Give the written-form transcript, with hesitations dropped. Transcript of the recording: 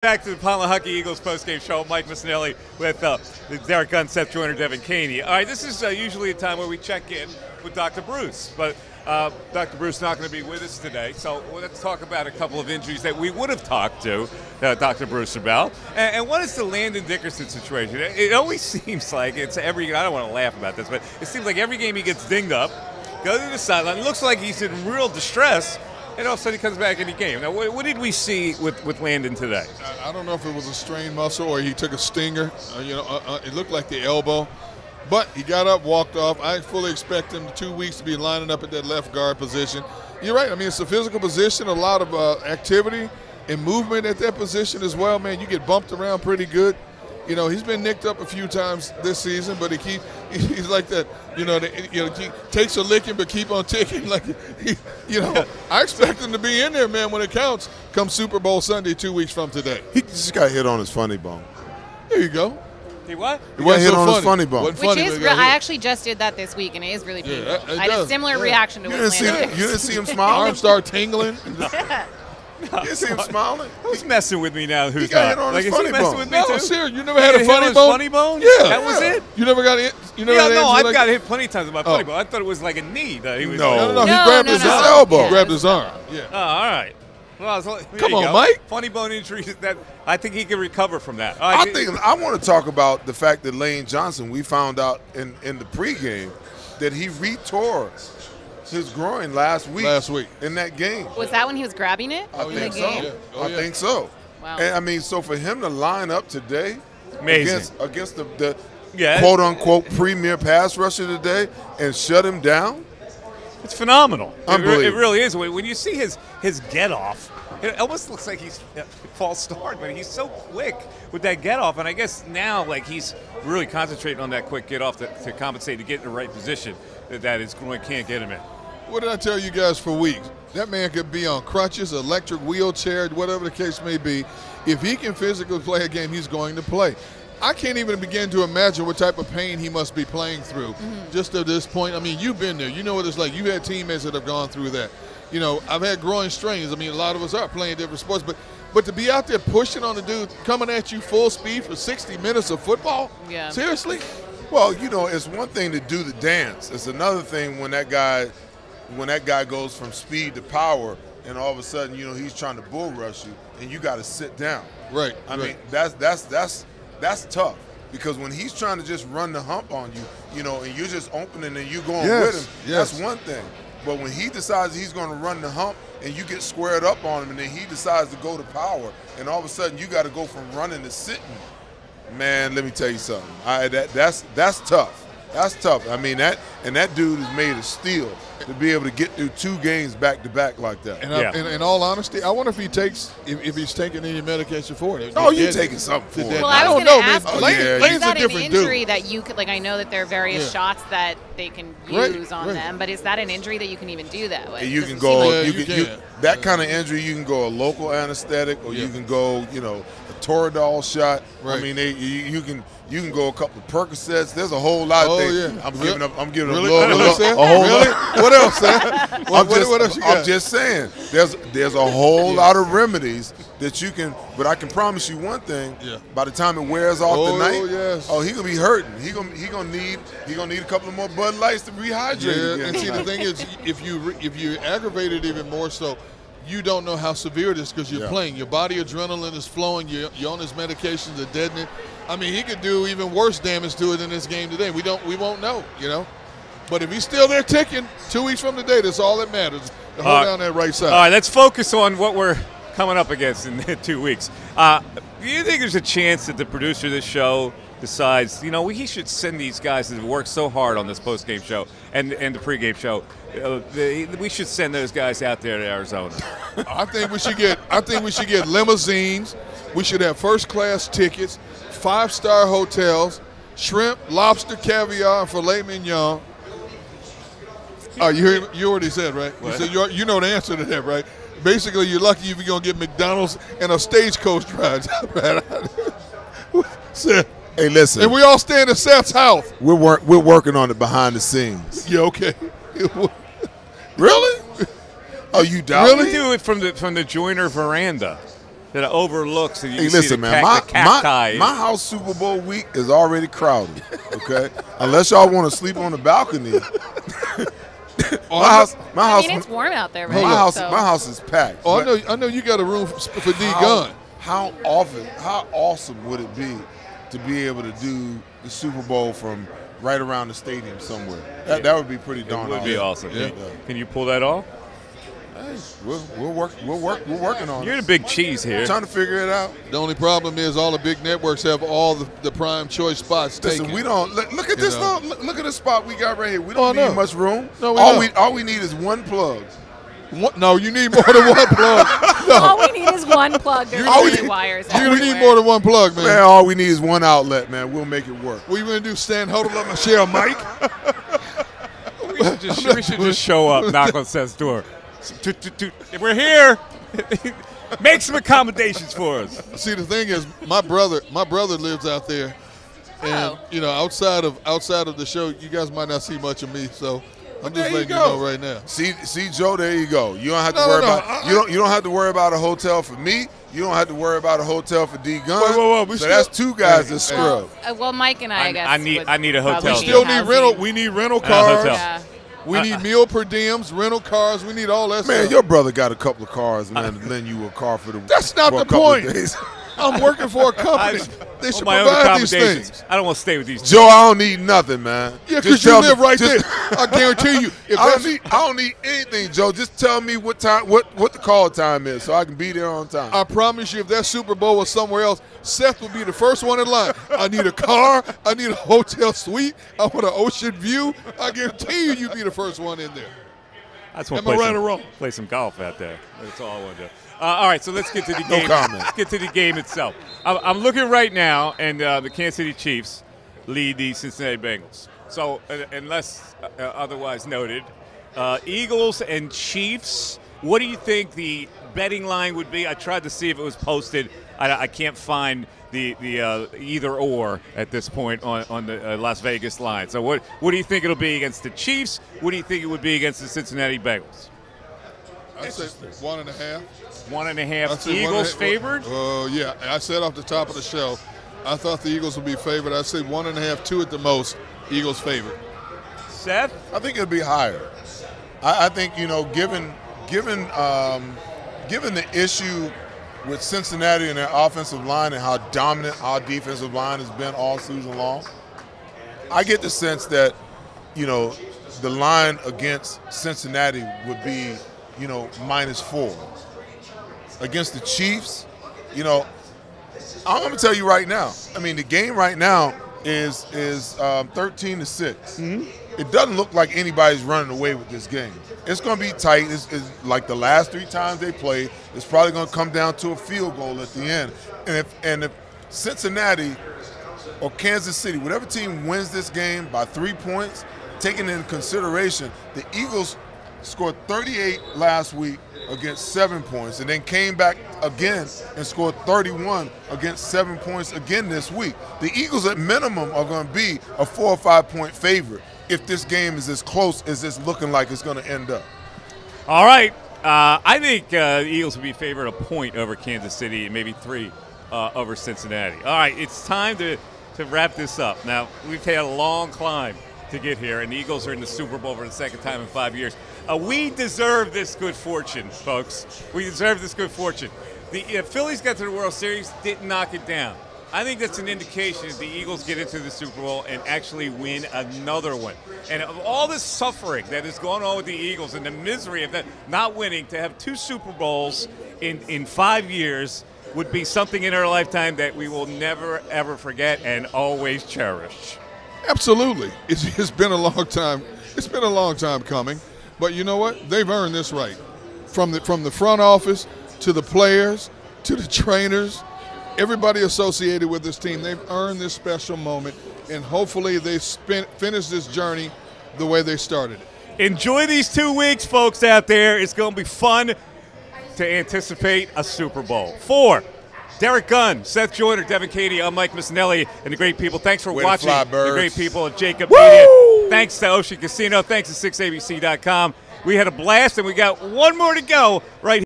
Back to the Ponlahunky Eagles postgame show. Mike Missinelli with Derek Gunn, Seth Joyner, Devin Caney. All right, this is usually a time where we check in with Dr. Bruce, but Dr. Bruce is not going to be with us today, so let's talk about a couple of injuries that we would have talked to Dr. Bruce about. And one is the Landon Dickerson situation. It always seems like it's every – I don't want to laugh about this, but it seems like every game he gets dinged up, goes to the sideline, it looks like he's in real distress, and all of a sudden he comes back in the game. Now, what did we see with Landon today? I don't know if it was a strained muscle or he took a stinger. It looked like the elbow. But he got up, walked off. I fully expect him in 2 weeks to be lining up at that left guard position. You're right. I mean, it's a physical position, a lot of activity and movement at that position as well, man. You get bumped around pretty good. You know, he's been nicked up a few times this season, but he's like that. He takes a licking but keep on ticking. Like, I expect him to be in there, man, when it counts. Come Super Bowl Sunday, 2 weeks from today. He just got hit on his funny bone. There you go. He what? He got hit on his funny bone. Which is I actually just did that this week, and it is really painful. I had a similar reaction to what Landon did. You didn't see him smile? Arms start tingling. You didn't see him smiling? Who's messing with me now? Who's he got hit on his funny bone. With me too? No, serious. You never had a funny bone? Funny bone? Yeah. That was it? You never got it? I've got hit plenty of times with my funny bone. I thought it was like a knee that he was. No, he grabbed his elbow. Grabbed his arm. Yeah. Oh, all right. Well, come on, Mike. Funny bone injury, that I think he can recover from that. I want to talk about the fact that Lane Johnson, we found out in the pregame that he retore his groin last week in that game. Was that when he was grabbing it? I think so. Yeah. I think so. Wow. And I mean, so for him to line up today against the quote-unquote premier pass rusher today and shut him down, it's phenomenal. Unbelievable. It really is. When you see his get-off, it almost looks like he's a false start, but he's so quick with that get-off. And I guess now, like, he's really concentrating on that quick get-off to compensate, to get in the right position that his groin can't get him in. What did I tell you guys for weeks? That man could be on crutches, electric wheelchair, whatever the case may be. If he can physically play a game, he's going to play. I can't even begin to imagine what type of pain he must be playing through just at this point. I mean, you've been there. You know what it's like. You had teammates that have gone through that. You know, I've had groin strains. I mean, a lot of us are playing different sports. But to be out there pushing on the dude, coming at you full speed for 60 minutes of football? Yeah. Seriously? Well, it's one thing to do the dance. It's another thing when that guy goes from speed to power and all of a sudden, he's trying to bull rush you and you got to sit down. Right. I mean, that's tough, because when he's trying to just run the hump on you, and you're just opening and you going with him, that's one thing. But when he decides he's going to run the hump and you get squared up on him and then he decides to go to power and all of a sudden you got to go from running to sitting, man, let me tell you something. That's tough. That's tough. I mean, that dude is made of steel to be able to get through 2 games back-to-back like that. And in all honesty, I wonder if he's taking any medication for it. Oh, you're taking something for it. Well, I don't know, man. Lane's a different dude. Is that an injury that you could, like, I know that there are various shots that they can use on them, but is that an injury that you can even do that with? You can go, that kind of injury, you can go a local anesthetic or you can go, a Toradol shot. Right. I mean, you can go a couple of Percocets. There's a whole lot of things. Yeah. I'm giving really? a whole lot. What else, Sam? What else you got? I'm just saying, there's a whole lot of remedies that you can. But I can promise you one thing: by the time it wears off tonight, he gonna be hurting. He gonna need a couple of more Bud Lights to rehydrate. Yeah, and see, the thing is, if you aggravate it even more so, you don't know how severe it is because you're playing. Your body adrenaline is flowing. You're on his medications to deaden it. I mean, he could do even worse damage to it in this game today. We won't know, But if he's still there ticking, 2 weeks from today, that's all that matters. To hold down that right side. All right, let's focus on what we're coming up against in 2 weeks. Do you think there's a chance that the producer of this show decides, he should send these guys that have worked so hard on this post-game show and the pregame show, we should send those guys out there to Arizona? I think we should get limousines. We should have first-class tickets, 5-star hotels, shrimp, lobster, caviar, and filet mignon. You already said, right? You know the answer to that, right? Basically, you're lucky if you're going to get McDonald's and a stagecoach ride. Hey, listen. And we all stand at Seth's house. We're working on it behind the scenes. Yeah, okay. Really? Oh, you doubt Really? Do it from the Joyner veranda. that overlooks, and you Hey, can see listen, the man, cacti. my house Super Bowl week is already crowded. Okay, unless y'all want to sleep on the balcony. my house. I mean, it's warm out there, right? My house is packed. Oh, I know you got a room for D Gun. How awesome would it be to be able to do the Super Bowl from right around the stadium somewhere? That would be pretty darn awesome. It would be awesome. Yeah. Can you pull that off? Hey, we're working on it. You're the big cheese here. Trying to figure it out. The only problem is all the big networks have all the prime choice spots Listen, taken. we don't look at this. Look at the spot we got right here. We don't Oh, need no. much room. No, all we need is one plug. No, you need more than one plug. No. All we need is one plug. There's three wires. You're going to need everywhere. more than one plug, man. Man, all we need is one outlet, man. We'll make it work. What you going to do, stand, huddle up, and share a mic? We should just show up, knock on Seth's door. We're here. Make some accommodations for us. See, the thing is, my brother lives out there, and you know, outside of the show, you guys might not see much of me. So I'm just letting you know right now. See, Joe, there you go. You don't have to worry about you don't have to worry about a hotel for me. You don't have to worry about a hotel for D Gun. Whoa, so that's two guys that scrub. Well, Mike and I guess. I need a hotel. We still need rental. We need rental cars. Yeah. We need meal per diems, rental cars. We need all that stuff. Man, your brother got a couple of cars, man, to lend you a car for the. That's not the point. I'm working for a company. They should provide these things. I don't want to stay with these. Joe, I don't need nothing, man. Yeah, because you live right there. I guarantee you. I don't need anything, Joe. Just tell me what time, what the call time is, so I can be there on time. I promise you, if that Super Bowl was somewhere else, Seth would be the first one in line. I need a car. I need a hotel suite. I want an ocean view. I guarantee you, you'd be the first one in there. Am I right or wrong? Play some golf out there. That's all I want to do. All right, so let's get to the game. No comment. Let's get to the game itself. I'm looking right now, and the Kansas City Chiefs lead the Cincinnati Bengals. So, unless otherwise noted, Eagles and Chiefs, what do you think the betting line would be? I tried to see if it was posted. I can't find the either or at this point on the Las Vegas line. So what do you think it'll be against the Chiefs? What do you think it would be against the Cincinnati Bengals? I'd say 1.5. 1.5. Eagles favored? Yeah. I said off the top of the show, I thought the Eagles would be favored. I'd say 1.5, 2 at the most. Eagles favored. Seth? I think it'll be higher. I think, you know, given the issue with Cincinnati and their offensive line and how dominant our defensive line has been all season long, I get the sense that, you know, the line against Cincinnati would be, you know, -4. Against the Chiefs, you know, I'm going to tell you right now. I mean, the game right now is 13-6. Mm-hmm. It doesn't look like anybody's running away with this game. It's going to be tight. It's like the last 3 times they played. It's probably going to come down to a field goal at the end. And if Cincinnati or Kansas City, whatever team wins this game by 3 points, taking into consideration the Eagles scored 38 last week against 7 points, and then came back again and scored 31 against 7 points again this week. The Eagles at minimum are going to be a 4 or 5 point favorite if this game is as close as it's looking like it's going to end up. All right. I think the Eagles will be favored a point over Kansas City and maybe 3 over Cincinnati. All right, it's time to wrap this up. Now, we've had a long climb to get here, and the Eagles are in the Super Bowl for the second time in 5 years. We deserve this good fortune, folks. We deserve this good fortune. The Phillies got to the World Series, didn't knock it down. I think that's an indication that the Eagles get into the Super Bowl and actually win another one. And of all this suffering that is going on with the Eagles and the misery of that not winning, to have 2 Super Bowls in 5 years would be something in our lifetime that we will never, ever forget and always cherish. Absolutely. It's been a long time. It's been a long time coming. But you know what? They've earned this right. From the front office to the players to the trainers, everybody associated with this team, they've earned this special moment, and hopefully they finish this journey the way they started it. Enjoy these 2 weeks, folks out there. It's going to be fun to anticipate a Super Bowl. For Derek Gunn, Seth Joyner, Devin Cady, I'm Mike Missinelli, and the great people. Thanks for watching. The great people at JAKIB Media. Thanks to Ocean Casino. Thanks to 6abc.com. We had a blast, and we got one more to go right here.